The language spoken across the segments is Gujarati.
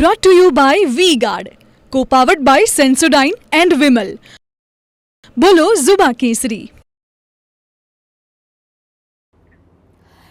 Brought to you by V-Guard, co-powered by Sensodyne and Vimal. બોલો ઝુબા કેસરી.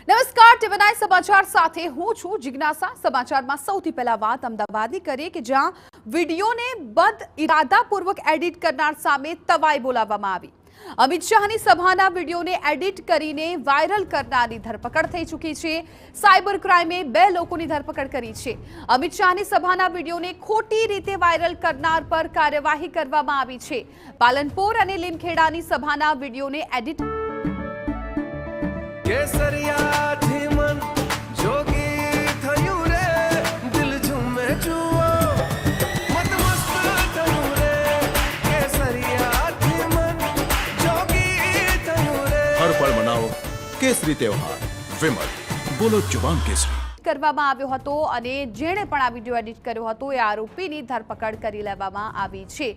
નમસ્કાર, ટીવી9 સમાચાર સાથે હું છું જિજ્ઞાસા. સમાચારમાં સૌથી પહેલા વાત અમદાવાદની કરીએ કે જ્યાં વિડીયોને બદ ઇરાદાપૂર્વક એડિટ કરનાર સામે તવાઈ બોલાવવામાં આવી. અમિત શાહની સભાના વિડીયોને એડિટ કરીને વાયરલ કરનારની ધરપકડ થઈ ચૂકી છે. સાયબર ક્રાઇમે 2 લોકોની ધરપકડ કરી છે. અમિત શાહની સભાના વિડીયોને ખોટી રીતે વાયરલ કરનાર પર કાર્યવાહી કરવામાં આવી છે. પાલનપુર અને લીમખેડાની સભાના વિડીયોને એડિટ केसरी त्योहार विमल बोलो जुबान केसरी કરવામાં આવ્યો હતો અને જેણે પણ આ વિડીયો એડિટ કર્યો હતો એ આરોપીની ધરપકડ કરી લેવામાં આવી છે.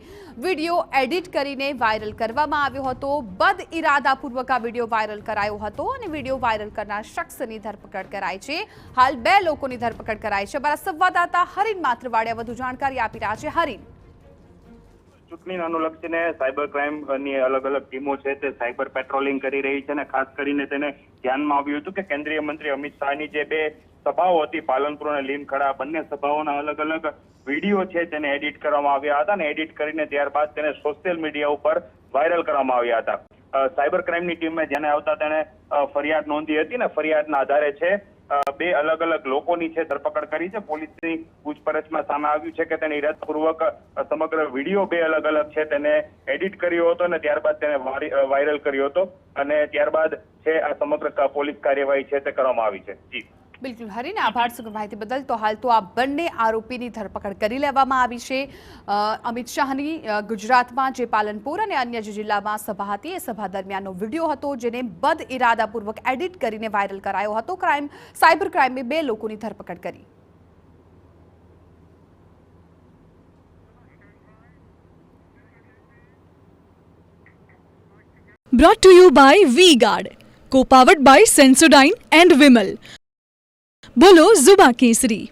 વિડીયો એડિટ કરીને વાયરલ કરવામાં આવ્યો હતો. બદ ઇરાદાપૂર્વક આ વિડીયો વાયરલ કરાયો હતો અને વિડીયો વાયરલ કરનાર શખ્સની ધરપકડ કરાઈ છે. હાલ 2 લોકોની ધરપકડ કરાઈ છે. અમારા સંવાદદાતા હરીન માત્રવાડિયા વધુ જાણકારી આપી રહ્યા છે. હરીન, ચૂંટણીને અનુલક્ષીને સાયબર ક્રાઇમની અલગ અલગ ટીમો છે તે સાયબર પેટ્રોલિંગ કરી રહી છે અને ખાસ કરીને તેને ધ્યાનમાં આવ્યું હતું કે કેન્દ્રીય મંત્રી અમિત શાહની જે 2 સભાઓ હતી, પાલનપુર અને લીમખેડા, બંને સભાઓના અલગ અલગ વિડીયો છે તેને એડિટ કરવામાં આવ્યા હતા અને એડિટ કરીને ત્યારબાદ તેને સોશિયલ મીડિયા ઉપર વાયરલ કરવામાં આવ્યા હતા. સાયબર ક્રાઇમની ટીમે જેને આવતા તેને ફરિયાદ નોંધી હતી ને ફરિયાદના આધારે છે 2 અલગ અલગ લોકોની છે ધરપકડ કરી છે. પોલીસની પૂછપરછમાં સામે આવ્યું છે કે તેને ઇરાદાપૂર્વક સમગ્ર વિડીયો 2 અલગ અલગ છે તેને એડિટ કર્યો હતો અને ત્યારબાદ તેને વાયરલ કર્યો હતો અને ત્યારબાદ છે આ સમગ્ર પોલીસ કાર્યવાહી છે તે કરવામાં આવી છે. જી બિલકુલ હરીને, આભાર સમગ્ર માહિતી બદલ. તો હાલ તો આ બંને આરોપીની ધરપકડ કરી લેવામાં આવી છે. અમિત શાહની ગુજરાતમાં જે પાલનપુર અને અન્ય જે જિલ્લામાં સભા હતી એ સભા દરમિયાનનો વિડીયો હતો જેને બદ ઇરાદાપૂર્વક એડિટ કરીને વાયરલ કરાયો હતો. સાયબર ક્રાઇમે 2 લોકોની ધરપકડ કરી. Brought to you by V-Guard, co-powered by Sensodyne and Vimal. બોલો ઝુબા કેસરી.